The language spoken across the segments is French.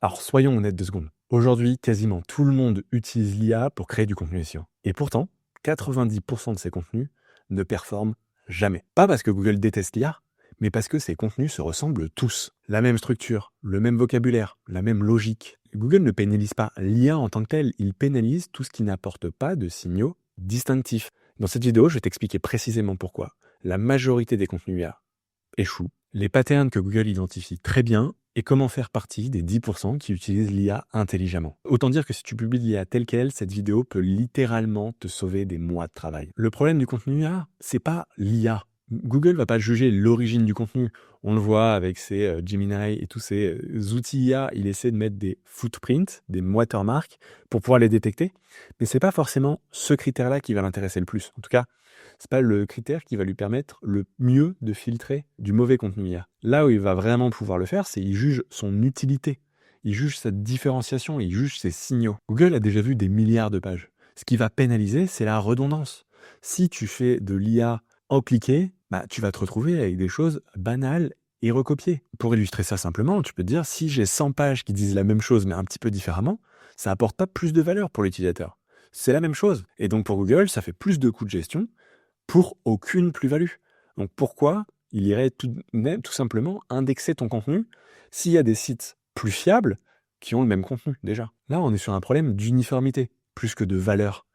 Alors soyons honnêtes 2 secondes. Aujourd'hui, quasiment tout le monde utilise l'IA pour créer du contenu SEO. Et pourtant, 90% de ces contenus ne performent jamais. Pas parce que Google déteste l'IA, mais parce que ces contenus se ressemblent tous. La même structure, le même vocabulaire, la même logique. Google ne pénalise pas l'IA en tant que telle, il pénalise tout ce qui n'apporte pas de signaux distinctifs. Dans cette vidéo, je vais t'expliquer précisément pourquoi la majorité des contenus IA échouent, les patterns que Google identifie très bien et comment faire partie des 10% qui utilisent l'IA intelligemment. Autant dire que si tu publies l'IA telle qu'elle, cette vidéo peut littéralement te sauver des mois de travail. Le problème du contenu IA, c'est pas l'IA. Google va pas juger l'origine du contenu. On le voit avec ses Gemini et tous ces outils IA, il essaie de mettre des footprints, des watermarks pour pouvoir les détecter. Mais c'est pas forcément ce critère-là qui va l'intéresser le plus. En tout cas, c'est pas le critère qui va lui permettre le mieux de filtrer du mauvais contenu IA. Là où il va vraiment pouvoir le faire, c'est il juge son utilité, il juge sa différenciation, il juge ses signaux. Google a déjà vu des milliards de pages. Ce qui va pénaliser, c'est la redondance. Si tu fais de l'IA en cliquer, tu vas te retrouver avec des choses banales et recopiées. Pour illustrer ça simplement, tu peux te dire, si j'ai 100 pages qui disent la même chose mais un petit peu différemment, ça apporte pas plus de valeur pour l'utilisateur. C'est la même chose. Et donc pour Google, ça fait plus de coûts de gestion pour aucune plus-value. Donc pourquoi il irait tout simplement indexer ton contenu s'il y a des sites plus fiables qui ont le même contenu déjà. Là, on est sur un problème d'uniformité, plus que de valeur.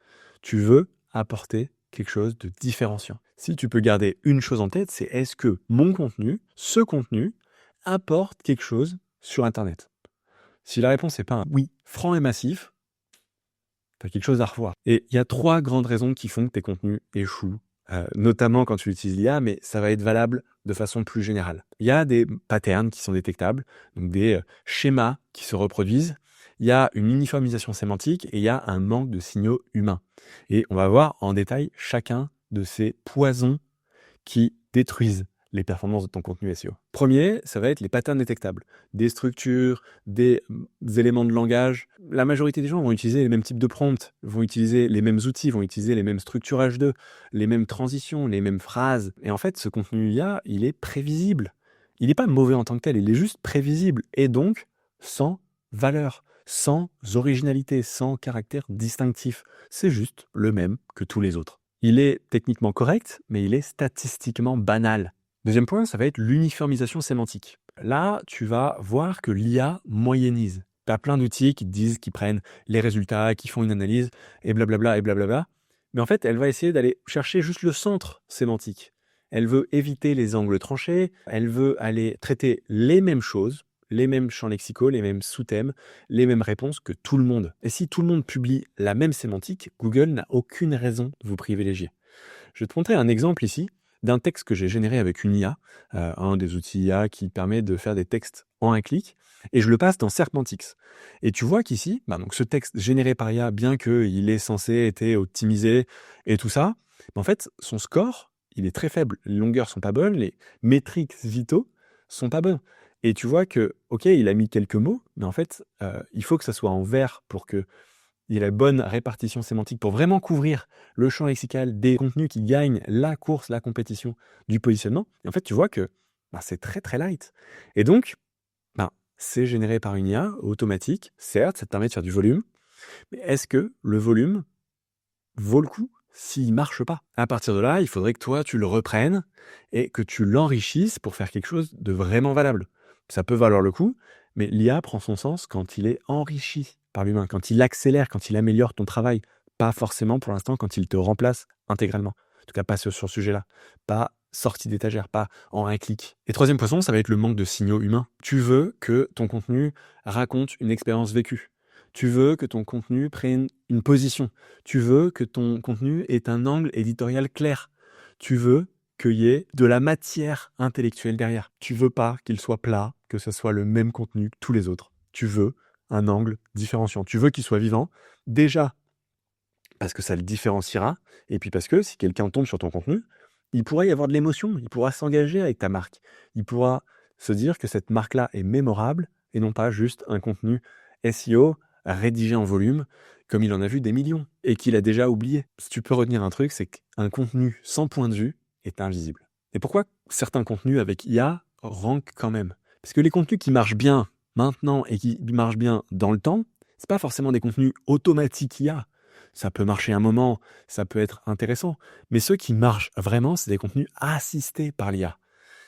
Tu veux apporter quelque chose de différenciant. Si tu peux garder une chose en tête, c'est est-ce que mon contenu, ce contenu, apporte quelque chose sur Internet? Si la réponse n'est pas un oui franc et massif, tu as quelque chose à revoir. Et il y a 3 grandes raisons qui font que tes contenus échouent, notamment quand tu utilises l'IA, mais ça va être valable de façon plus générale. Il y a des patterns qui sont détectables, donc des schémas qui se reproduisent. Il y a une uniformisation sémantique et il y a un manque de signaux humains. Et on va voir en détail chacun de ces poisons qui détruisent les performances de ton contenu SEO. Premier, ça va être les patterns détectables. Des structures, des éléments de langage. La majorité des gens vont utiliser les mêmes types de prompts, vont utiliser les mêmes outils, vont utiliser les mêmes structures H2, les mêmes transitions, les mêmes phrases. Et en fait, ce contenu IA, il est prévisible. Il n'est pas mauvais en tant que tel, il est juste prévisible. Et donc, sans valeur, sans originalité, sans caractère distinctif. C'est juste le même que tous les autres. Il est techniquement correct, mais il est statistiquement banal. Deuxième point, ça va être l'uniformisation sémantique. Là, tu vas voir que l'IA moyennise. Tu as plein d'outils qui te disent, qui prennent les résultats, qui font une analyse, et blablabla, et blablabla. Mais en fait, elle va essayer d'aller chercher juste le centre sémantique. Elle veut éviter les angles tranchés, elle veut aller traiter les mêmes choses, les mêmes champs lexicaux, les mêmes sous-thèmes, les mêmes réponses que tout le monde. Et si tout le monde publie la même sémantique, Google n'a aucune raison de vous privilégier. Je vais te montrer un exemple ici d'un texte que j'ai généré avec une IA, un des outils IA qui permet de faire des textes en un clic, et je le passe dans Serpentix. Et tu vois qu'ici, donc ce texte généré par IA, bien qu'il est censé être optimisé et tout ça, en fait, son score, il est très faible. Les longueurs sont pas bonnes, les métriques vitaux sont pas bonnes. Et tu vois que, ok, il a mis quelques mots, mais en fait, il faut que ça soit en vert pour que il y ait la bonne répartition sémantique pour vraiment couvrir le champ lexical des contenus qui gagnent la course, la compétition du positionnement. Et en fait, tu vois que c'est très très light. Et donc, c'est généré par une IA automatique. Certes, ça te permet de faire du volume, mais est-ce que le volume vaut le coup s'il marche pas? À partir de là, il faudrait que toi, tu le reprennes et que tu l'enrichisses pour faire quelque chose de vraiment valable. Ça peut valoir le coup, mais l'IA prend son sens quand il est enrichi par l'humain, quand il accélère, quand il améliore ton travail. Pas forcément pour l'instant quand il te remplace intégralement. En tout cas, pas sur ce sujet-là. Pas sorti d'étagère, pas en un clic. Et troisième poisson, ça va être le manque de signaux humains. Tu veux que ton contenu raconte une expérience vécue. Tu veux que ton contenu prenne une position. Tu veux que ton contenu ait un angle éditorial clair. Tu veux qu'il y ait de la matière intellectuelle derrière. Tu veux pas qu'il soit plat, que ce soit le même contenu que tous les autres. Tu veux un angle différenciant. Tu veux qu'il soit vivant, déjà parce que ça le différenciera, et puis parce que si quelqu'un tombe sur ton contenu, il pourra y avoir de l'émotion, il pourra s'engager avec ta marque. Il pourra se dire que cette marque-là est mémorable, et non pas juste un contenu SEO rédigé en volume, comme il en a vu des millions, et qu'il a déjà oublié. Si tu peux retenir un truc, c'est qu'un contenu sans point de vue est invisible. Et pourquoi certains contenus avec IA rankent quand même? Parce que les contenus qui marchent bien, maintenant et qui marchent bien dans le temps, c'est pas forcément des contenus automatiques IA. Ça peut marcher un moment, ça peut être intéressant. Mais ceux qui marchent vraiment, c'est des contenus assistés par l'IA.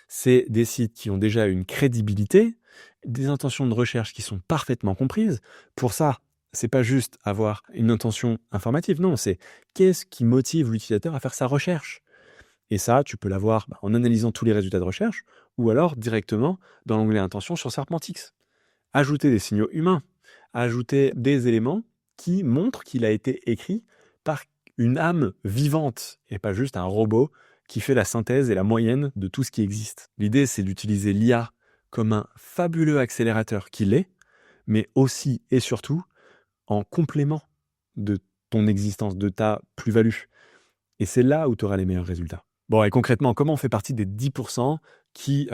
C'est des sites qui ont déjà une crédibilité, des intentions de recherche qui sont parfaitement comprises. Pour ça, c'est pas juste avoir une intention informative, non, c'est qu'est-ce qui motive l'utilisateur à faire sa recherche. Et ça, tu peux l'avoir en analysant tous les résultats de recherche ou alors directement dans l'onglet intention sur Serpentix. Ajouter des signaux humains, ajouter des éléments qui montrent qu'il a été écrit par une âme vivante et pas juste un robot qui fait la synthèse et la moyenne de tout ce qui existe. L'idée, c'est d'utiliser l'IA comme un fabuleux accélérateur qu'il est, mais aussi et surtout en complément de ton existence, de ta plus-value. Et c'est là où tu auras les meilleurs résultats. Bon, et concrètement, comment on fait partie des 10% qui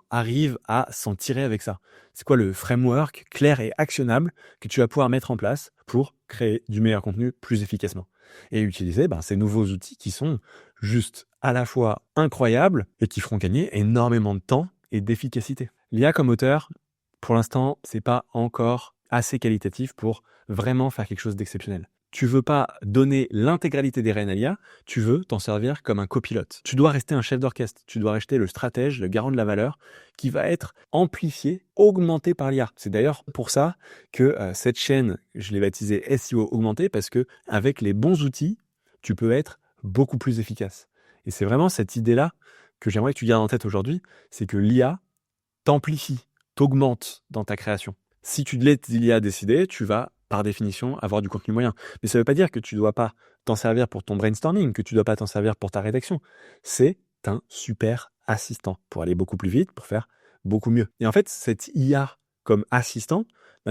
arrivent à s'en tirer avec ça? C'est quoi le framework clair et actionnable que tu vas pouvoir mettre en place pour créer du meilleur contenu plus efficacement? Et utiliser ces nouveaux outils qui sont juste à la fois incroyables et qui feront gagner énormément de temps et d'efficacité. L'IA comme auteur, pour l'instant, c'est pas encore assez qualitatif pour vraiment faire quelque chose d'exceptionnel. Tu veux pas donner l'intégralité des rênes à l'IA, tu veux t'en servir comme un copilote. Tu dois rester un chef d'orchestre, tu dois rester le stratège, le garant de la valeur, qui va être amplifié, augmenté par l'IA. C'est d'ailleurs pour ça que cette chaîne, je l'ai baptisée SEO augmenté, parce que avec les bons outils, tu peux être beaucoup plus efficace. Et c'est vraiment cette idée-là que j'aimerais que tu gardes en tête aujourd'hui, c'est que l'IA t'amplifie, t'augmente dans ta création. Si tu te laisses l'IA décider, tu vas par définition avoir du contenu moyen. Mais ça ne veut pas dire que tu ne dois pas t'en servir pour ton brainstorming, que tu ne dois pas t'en servir pour ta rédaction. C'est un super assistant pour aller beaucoup plus vite, pour faire beaucoup mieux. Et en fait, cette IA comme assistant,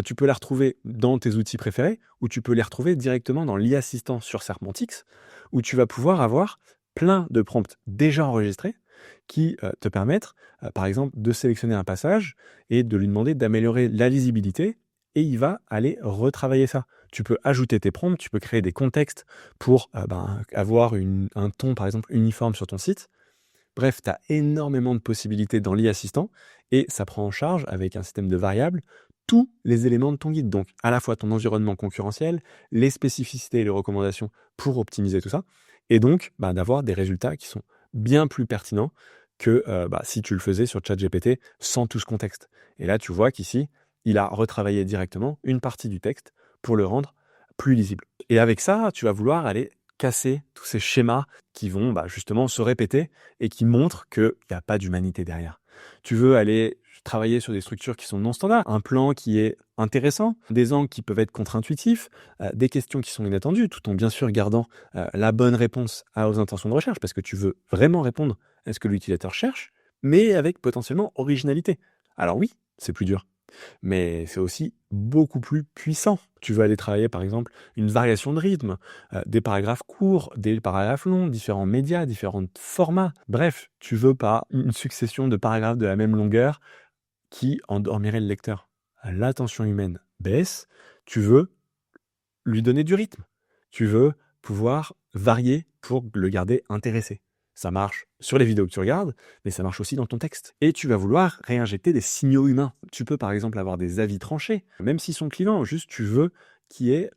tu peux la retrouver dans tes outils préférés ou tu peux les retrouver directement dans l'IA assistant sur Serpentix, où tu vas pouvoir avoir plein de prompts déjà enregistrés qui te permettent, par exemple, de sélectionner un passage et de lui demander d'améliorer la lisibilité, et il va aller retravailler ça. Tu peux ajouter tes prompts, tu peux créer des contextes pour avoir un ton, par exemple, uniforme sur ton site. Bref, tu as énormément de possibilités dans l'e-assistant et ça prend en charge, avec un système de variables, tous les éléments de ton guide. Donc, à la fois ton environnement concurrentiel, les spécificités et les recommandations pour optimiser tout ça, et donc d'avoir des résultats qui sont bien plus pertinents que si tu le faisais sur ChatGPT sans tout ce contexte. Et là, tu vois qu'ici, il a retravaillé directement une partie du texte pour le rendre plus lisible. Et avec ça, tu vas vouloir aller casser tous ces schémas qui vont justement se répéter et qui montrent qu'il n'y a pas d'humanité derrière. Tu veux aller travailler sur des structures qui sont non standards, un plan qui est intéressant, des angles qui peuvent être contre-intuitifs, des questions qui sont inattendues, tout en bien sûr gardant la bonne réponse aux intentions de recherche, parce que tu veux vraiment répondre à ce que l'utilisateur cherche, mais avec potentiellement originalité. Alors oui, c'est plus dur, mais c'est aussi beaucoup plus puissant. Tu veux aller travailler, par exemple, une variation de rythme, des paragraphes courts, des paragraphes longs, différents médias, différents formats. Bref, tu veux pas une succession de paragraphes de la même longueur qui endormirait le lecteur. L'attention humaine baisse, tu veux lui donner du rythme. Tu veux pouvoir varier pour le garder intéressé. Ça marche sur les vidéos que tu regardes, mais ça marche aussi dans ton texte. Et tu vas vouloir réinjecter des signaux humains. Tu peux par exemple avoir des avis tranchés, même s'ils sont clivants, juste tu veux qu'il y ait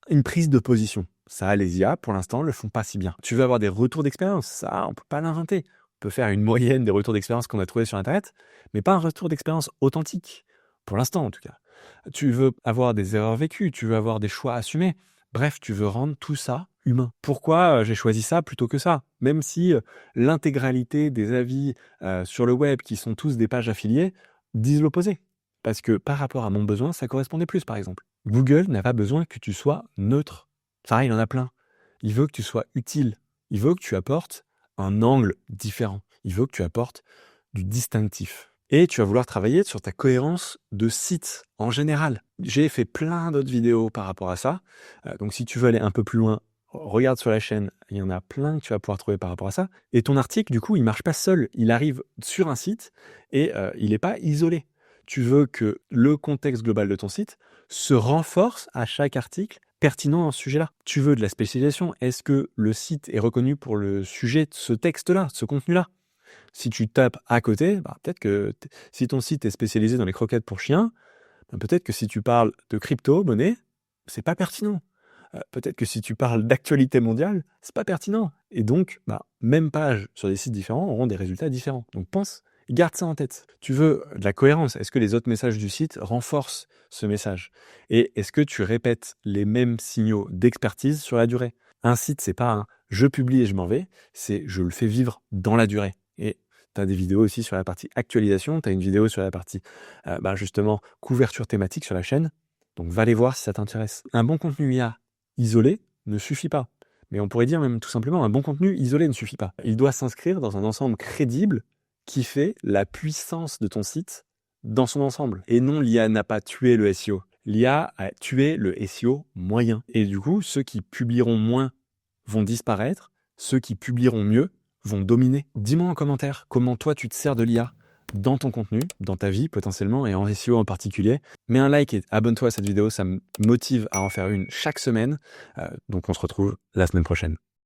une prise de position. Ça, les IA, pour l'instant, le font pas si bien. Tu veux avoir des retours d'expérience. Ça, on peut pas l'inventer. On peut faire une moyenne des retours d'expérience qu'on a trouvés sur Internet, mais pas un retour d'expérience authentique. Pour l'instant, en tout cas. Tu veux avoir des erreurs vécues, tu veux avoir des choix assumés. Bref, tu veux rendre tout ça humain. Pourquoi j'ai choisi ça plutôt que ça? Même si l'intégralité des avis sur le web, qui sont tous des pages affiliées, disent l'opposé. Parce que par rapport à mon besoin, ça correspondait plus, par exemple. Google n'a pas besoin que tu sois neutre. Ça, il en a plein. Il veut que tu sois utile. Il veut que tu apportes un angle différent. Il veut que tu apportes du distinctif. Et tu vas vouloir travailler sur ta cohérence de site en général. J'ai fait plein d'autres vidéos par rapport à ça. Donc si tu veux aller un peu plus loin, regarde sur la chaîne, il y en a plein que tu vas pouvoir trouver par rapport à ça. Et ton article, du coup, il marche pas seul. Il arrive sur un site et il n'est pas isolé. Tu veux que le contexte global de ton site se renforce à chaque article pertinent dans ce sujet-là. Tu veux de la spécialisation. Est-ce que le site est reconnu pour le sujet de ce texte-là, ce contenu-là? Si tu tapes à côté, peut-être que si ton site est spécialisé dans les croquettes pour chiens, Peut-être que si tu parles de crypto-monnaie, c'est pas pertinent. Peut-être que si tu parles d'actualité mondiale, c'est pas pertinent. Et donc, même page sur des sites différents auront des résultats différents. Donc garde ça en tête. Tu veux de la cohérence. Est-ce que les autres messages du site renforcent ce message? Et est-ce que tu répètes les mêmes signaux d'expertise sur la durée? Un site, c'est pas un je publie et je m'en vais, c'est je le fais vivre dans la durée. Et tu as des vidéos aussi sur la partie actualisation, tu as une vidéo sur la partie justement couverture thématique sur la chaîne. Donc va les voir si ça t'intéresse. Un bon contenu IA isolé ne suffit pas. Mais on pourrait dire même tout simplement un bon contenu isolé ne suffit pas. Il doit s'inscrire dans un ensemble crédible qui fait la puissance de ton site dans son ensemble. Et non, l'IA n'a pas tué le SEO. L'IA a tué le SEO moyen. Et du coup, ceux qui publieront moins vont disparaître, ceux qui publieront mieux vont dominer. Dis-moi en commentaire comment toi tu te sers de l'IA dans ton contenu, dans ta vie potentiellement et en SEO en particulier. Mets un like et abonne-toi à cette vidéo, ça me motive à en faire une chaque semaine. Donc on se retrouve la semaine prochaine.